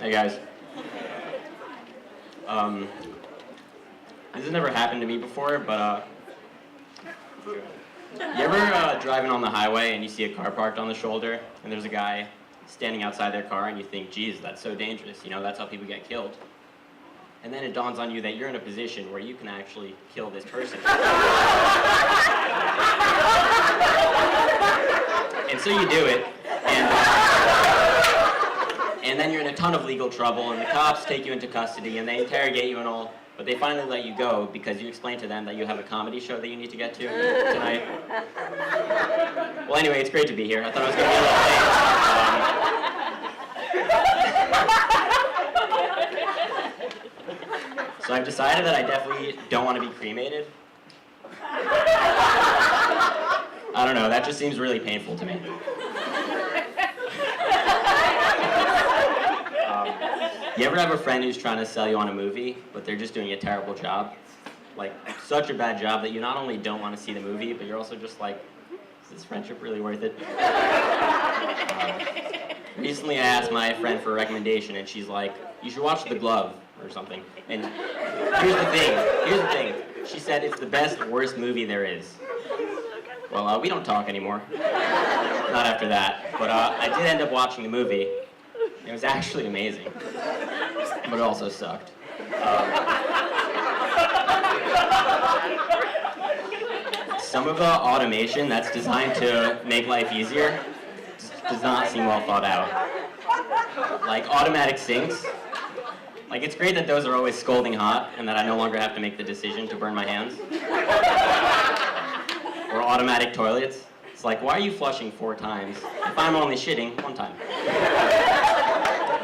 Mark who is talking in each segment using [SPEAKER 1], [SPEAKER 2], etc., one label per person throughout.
[SPEAKER 1] Hey guys. This has never happened to me before, but you ever driving on the highway and you see a car parked on the shoulder and there's a guy standing outside their car and you think, geez, that's so dangerous, you know, that's how people get killed. And then it dawns on you that you're in a position where you can actually kill this person. And so you do it, and then you're in a ton of legal trouble, and the cops take you into custody, and they interrogate you and all, but they finally let you go because you explain to them that you have a comedy show that you need to get to tonight. Well, anyway, it's great to be here. I thought I was going to be a little late. So I've decided that I definitely don't want to be cremated. I don't know, that just seems really painful to me. You ever have a friend who's trying to sell you on a movie, but they're just doing a terrible job? Like, such a bad job that you not only don't want to see the movie, but you're also just like, is this friendship really worth it? Recently I asked my friend for a recommendation, and she's like, you should watch The Glove, or something. And here's the thing. She said it's the best, worst movie there is. Well, we don't talk anymore. Not after that. But I did end up watching the movie. It was actually amazing. But it also sucked. Some of the automation that's designed to make life easier does not seem well thought out. Like automatic sinks. Like, it's great that those are always scalding hot and that I no longer have to make the decision to burn my hands. Or automatic toilets. It's like, why are you flushing 4 times if I'm only shitting 1 time?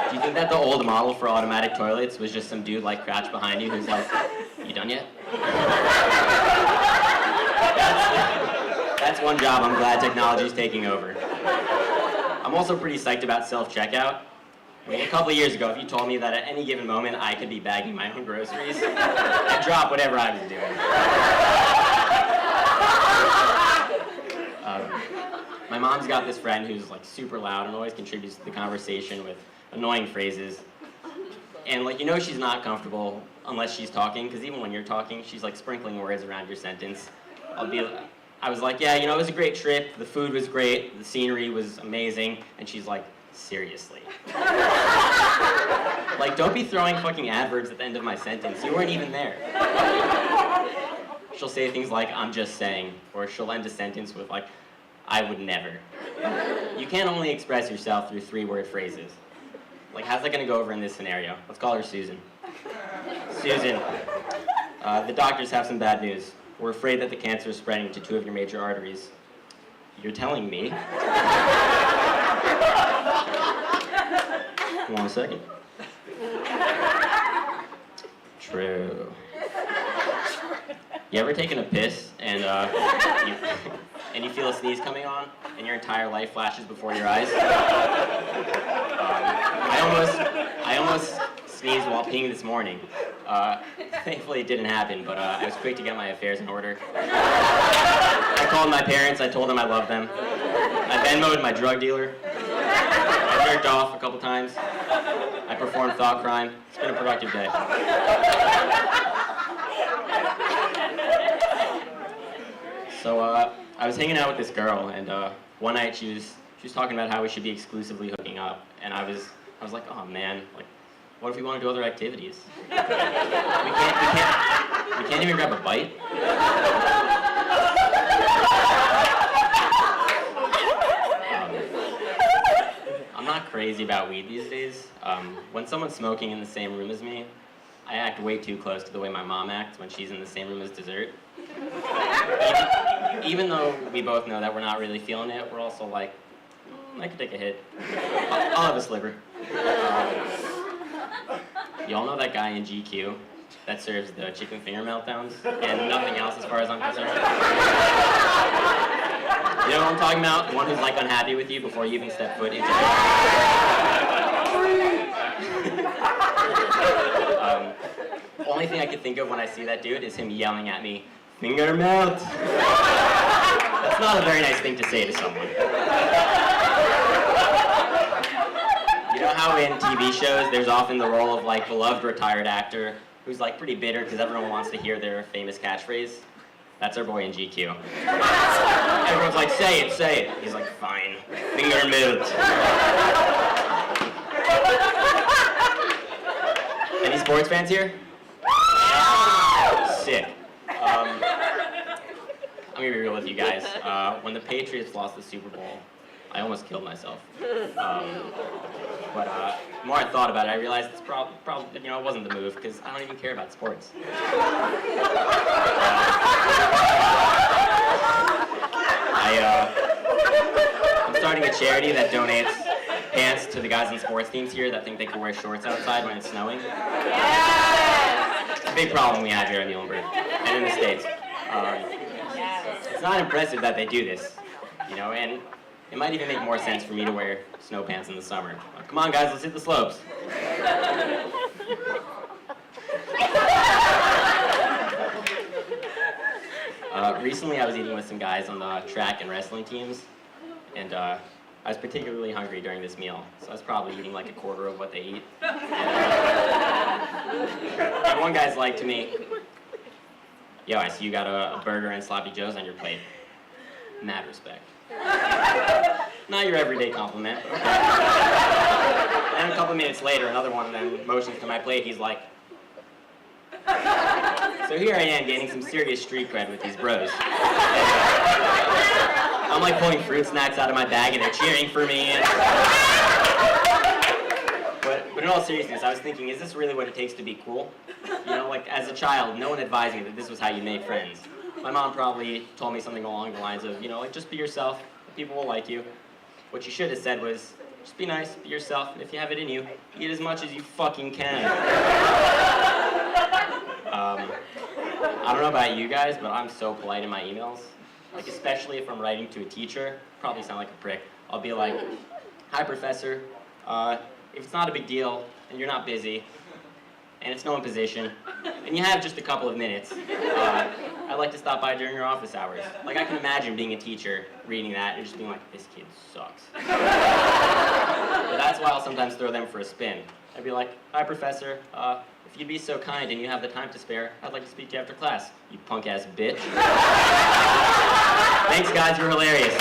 [SPEAKER 1] Do you think that the old model for automatic toilets was just some dude like crouched behind you who's like, you done yet? That's one job I'm glad technology's taking over. I'm also pretty psyched about self-checkout. I mean, a couple of years ago, if you told me that at any given moment I could be bagging my own groceries, I'd drop whatever I was doing. My mom's got this friend who's like super loud and always contributes to the conversation with annoying phrases. And like, you know she's not comfortable unless she's talking, because even when you're talking, she's like sprinkling words around your sentence. I was like, yeah, you know, it was a great trip, the food was great, the scenery was amazing, and she's like, seriously. Like, don't be throwing fucking adverbs at the end of my sentence. You weren't even there. She'll say things like, I'm just saying, or she'll end a sentence with like, I would never. You can't only express yourself through 3-word phrases. Like, how's that gonna go over in this scenario? Let's call her Susan. Susan, the doctors have some bad news. We're afraid that the cancer is spreading to 2 of your major arteries. You're telling me? Hold on a second. True. You ever taken a piss and you feel a sneeze coming on and your entire life flashes before your eyes? I almost sneezed while peeing this morning. Thankfully it didn't happen, but I was quick to get my affairs in order. I called my parents, I told them I loved them. I Venmo'd my drug dealer. I jerked off a couple times. I performed thought crime. It's been a productive day. So I was hanging out with this girl, and one night she was talking about how we should be exclusively hooking up, and I was like, oh man, like, what if we want to do other activities? We can't even grab a bite. I'm not crazy about weed these days. When someone's smoking in the same room as me, I act way too close to the way my mom acts when she's in the same room as dessert. Even though we both know that we're not really feeling it, we're also like, I could take a hit. I'll have a sliver. Y'all know that guy in GQ that serves the chicken finger meltdowns and nothing else as far as I'm concerned? You know what I'm talking about? The one who's like unhappy with you before you even step foot into it. Only thing I could think of when I see that dude is him yelling at me, finger melt! That's not a very nice thing to say to someone. You know how in TV shows there's often the role of like beloved retired actor who's like pretty bitter because everyone wants to hear their famous catchphrase? That's our boy in GQ. Everyone's like, say it, say it. He's like, fine. Finger moved. Any sports fans here? Sick. I'm gonna be real with you guys. When the Patriots lost the Super Bowl, I almost killed myself. But the more I thought about it, I realized it's probably you know, it wasn't the move because I don't even care about sports. I'm starting a charity that donates pants to the guys on sports teams here that think they can wear shorts outside when it's snowing. Yes! It's a big problem we have here in Muhlenberg and in the States. It's not impressive that they do this, you know, and it might even make more sense for me to wear snow pants in the summer. Come on, guys, let's hit the slopes. Recently, I was eating with some guys on the track and wrestling teams, and I was particularly hungry during this meal, so I was probably eating like a quarter of what they eat. And one guy's like to me, yo, I see you got a burger and sloppy joes on your plate. Mad respect. Not your everyday compliment. Okay. And a couple minutes later, another one of them motions to my plate. He's like, so here I am getting some serious street cred with these bros. I'm like pulling fruit snacks out of my bag and they're cheering for me. But in all seriousness, I was thinking, is this really what it takes to be cool? You know, like as a child, no one advised me that this was how you make friends. My mom probably told me something along the lines of, you know, like just be yourself, people will like you. What you should have said was, just be nice, be yourself, and if you have it in you, eat as much as you fucking can. I don't know about you guys, but I'm so polite in my emails. Like, especially if I'm writing to a teacher, probably sound like a prick. I'll be like, hi, professor. If it's not a big deal, and you're not busy, and it's no imposition, and you have just a couple of minutes, I'd like to stop by during your office hours. Like, I can imagine being a teacher, reading that, and just being like, this kid sucks. But that's why I'll sometimes throw them for a spin. I'd be like, hi, professor. If you'd be so kind and you have the time to spare, I'd like to speak to you after class, you punk-ass bitch. Thanks, guys. You're hilarious.